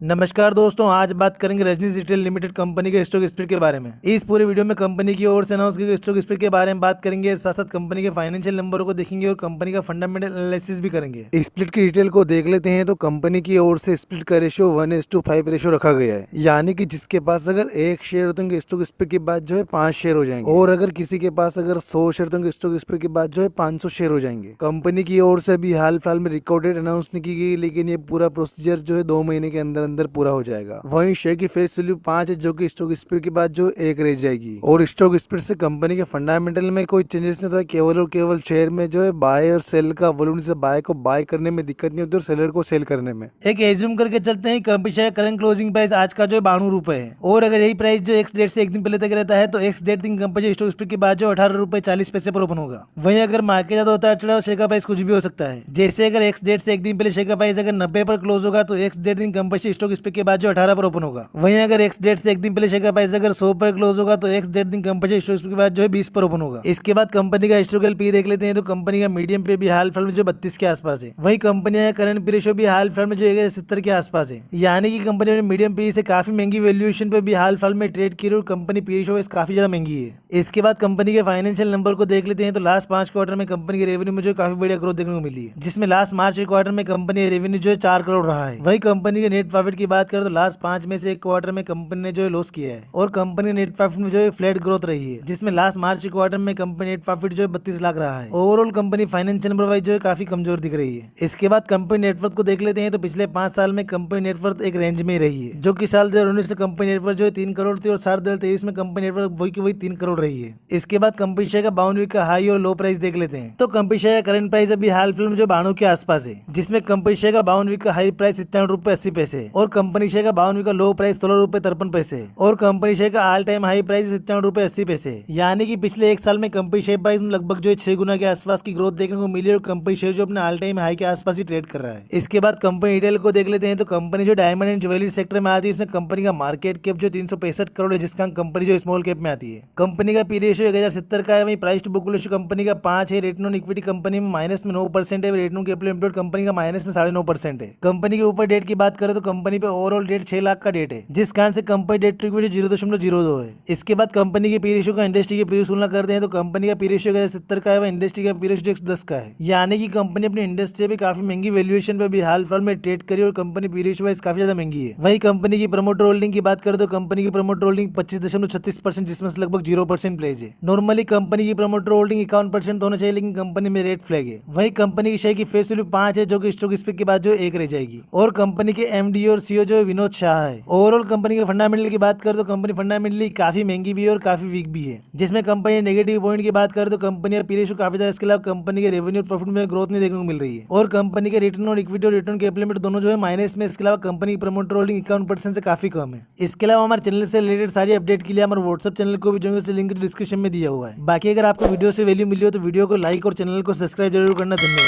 नमस्कार दोस्तों, आज बात करेंगे रजनीश रिटेल लिमिटेड कंपनी के स्टॉक स्प्लिट के बारे में। इस पूरे वीडियो में कंपनी की ओर से अनाउंस की गई स्टॉक स्प्लिट के बारे में बात करेंगे, साथ साथ कंपनी के फाइनेंशियल नंबरों को देखेंगे और कंपनी का फंडामेंटल एनालिसिस भी करेंगे। स्प्लिट की डिटेल को देख लेते हैं तो कंपनी की ओर से स्प्लिट का रेशियो 1:5 रेशियो रखा गया है, यानी कि जिसके पास अगर 1 शेयर होते हैं स्टॉक स्प्लिट के बाद जो है 5 शेयर हो जाएंगे, और अगर किसी के पास अगर 100 शेयर होते हैं स्टॉक स्प्लिट के बाद जो है 500 शेयर हो जाएंगे। कंपनी की ओर से अभी हाल फिलहाल में रिकॉर्ड डेट अनाउंस नहीं की गई, लेकिन ये पूरा प्रोसीजर जो है 2 महीने के अंदर अंदर पूरा हो जाएगा। वहीं शेयर की फेस वैल्यू 5 है, जो कि स्टॉक स्प्लिट के बाद जो 1 रह जाएगी। और स्टॉक स्प्लिट से कंपनी के फंडामेंटल में कोई चेंजेस नहीं होता, केवल और केवल शेयर में जो है बाय और सेल का वॉल्यूम से बाय को बाय करने में दिक्कत नहीं होती और सेलर को सेल करने में। एक एज्यूम करके चलते हैं, company share current closing price आज का जो है 92 रुपए है, और अगर यही प्राइस जो एक्स डेट से एक दिन पहले तक रहता है तो एक्स डेट दिन कंपनी स्टॉक स्प्लिट के बाद जो 18 रुपए 40 पैसे पर ओपन होगा। वहीं अगर मार्केट ज्यादा उतार चढ़ाव शेयर का प्राइस कुछ भी हो सकता है, जैसे अगर एक्स डेट से एक दिन पहले शेयर का प्राइस अगर 90 पर क्लोज होगा तो एक्स डेट दिन कंपनी स्टॉक स्प्लिट के बाद जो 18 पर ओपन होगा। वहीं अगर एक्स डेट से एक दिन पहले शेयर का प्राइस अगर 100 पर क्लोज होगा तो एक्स डेट दिन कंपनी स्टॉक स्प्लिट के बाद जो है 20 पर ओपन होगा। इसके बाद कंपनी का हिस्टोरिकल पी देख लेते हैं तो कंपनी का मीडियम पे भी हाल फिलहाल में जो 32 के आसपास है। वही कंपनी का करंट पी रेशियो भी हाल फिलहाल में जो 70 के आसपास है, यानी कि कंपनी ने मीडियम पी से काफी महंगी वैल्यूएशन पे भी हाल फिलहाल में ट्रेड की और कंपनी पी रेशियो काफी ज्यादा महंगी है। इसके बाद कंपनी के फाइनेंशियल नंबर को देख लेते हैं तो लास्ट 5 क्वार्टर में कंपनी के रेवेन्यू में जो काफी बढ़िया ग्रोथ देखने को मिली है, जिसमें लास्ट मार्च के क्वार्टर में कंपनी रेवेन्यू जो है 4 करोड़ रहा है। वही कंपनी के नेट प्रॉफिट की बात करें तो लास्ट 5 में से एक क्वार्टर में कंपनी ने जो है लॉस किया है, और कंपनी नेट प्रॉफिट में जो है फ्लैट ग्रोथ रही है, जिसमें लास्ट मार्च के क्वार्टर में कंपनी नेट प्रॉफिट जो है 32 लाख रहा है। Overall company financial number wise जो है काफी कमजोर दिख रही है। इसके बाद कंपनी नेटवर्थ को देख लेते हैं तो पिछले 5 साल में कंपनी नेटवर्थ एक रेंज में रही है, जो कि साल 2019 से कंपनी नेटवर्थ जो है 3 करोड़ थी और साल 2023 में कंपनी नेटवर्थ वही की वही 3 करोड़ रही है। इसके बाद कंपनी शेयर का 52 वीक का हाई और लो प्राइस देख लेते हैं तो कंपनी शेयर का करंट प्राइस अभी हाल फिलहाल में जो 92 के आसपास है, जिसमें कंपनी शेयर का 52 वीक का हाई प्राइस 97 रुपए 80 पैसे और कंपनी शेयर का 52 वीक का लो प्राइस 16 रुपए 53 पैसे और कंपनी शेयर का ऑल टाइम हाई प्राइस 97 रुपए 80 पैसे, यानी कि पिछले 1 साल में कंपनी शेयर प्राइस में लगभग जो है 6 गुना के आसपास की ग्रोथ देखने को मिली और कंपनी शेयर जो अपने ऑल टाइम हाई के आसपास ही ट्रेड कर रहा है। इसके बाद कंपनी रिटेल को देख लेते हैं तो कंपनी जो डायमंड एंड ज्वेलरी सेक्टर में आती है उसमें कंपनी का मार्केट कैप जो 365 करोड़ है, जिसका कंपनी जो स्मॉल कैप में आती है। कंपनी का पी रेशियो 1070 का है, वहीं price to book ratio company का 5 है। रिटर्न ऑन इक्विटी कंपनी में माइनस में 9% है, return on capital employed company का माइनस में 9.5% है। कंपनी के ऊपर डेट की बात करें तो कंपनी पे ओवरऑल डेट 6 लाख का डेट है, जिस कारण से कंपनी डेट टू इक्विटी 0.02 है। इसके बाद कंपनी के पी रेशियो का इंडस्ट्री के पी तुलना करते हैं तो कंपनी का पी रेशियो 1070 का है, वह इंडस्ट्री का पी रेशियो 110 का है, यानी कि कंपनी अपनी इंडस्ट्री से भी काफी महंगी वैल्यूएशन पे भी हाल फिलहाल में ट्रेड करी और कंपनी पी रेशियो वाइज काफी ज्यादा महंगी है। वही कंपनी की प्रमोटर होल्डिंग की बात करें तो कंपनी की प्रमोटर होल्डिंग 25.36%, जिसमें से लगभग 0% प्लेज है। नॉर्मली कंपनी की प्रमोटर होल्डिंग 51% होना चाहिए, लेकिन कंपनी में रेड फ्लैग है। वही कंपनी की शेयर की फेस वैल्यू 5 है, जो कि स्टॉक स्प्लिट के बाद जो 1 रह जाएगी, और कंपनी के एमडी और सीईओ जो विनोद शाह है। ओवरऑल कंपनी के फंडामेंटल की बात करें तो कंपनी फंडामेंटली काफी महंगी भी है और काफी वीक भी है, जिसमें कंपनी नेगेटिव पॉइंट की बात करें तो कंपनी का पी रेशियो काफी ज्यादा, इसके अलावा कंपनी के रेवेन्यू और प्रॉफिट में ग्रोथ नहीं देखने को मिल रही है, और कंपनी के रिटर्न और इक्विटी और रिटर्न कैपिटल एम्प्लॉयड दोनों जो है माइनस में। इसके अलावा कंपनी की प्रमोटर होल्डिंग 51% से काफी कम है। इसके अलावा हमारे चैनल से रिलेटेड सारी अपडेट के लिए हमारे व्हाट्सएप चैनल को भी जो लिंक डिस्क्रिप्शन में दिया हुआ है। बाकी अगर आपको वीडियो से वैल्यू मिली हो तो वीडियो को लाइक और चैनल को सब्सक्राइब जरूर करना। धन्यवाद।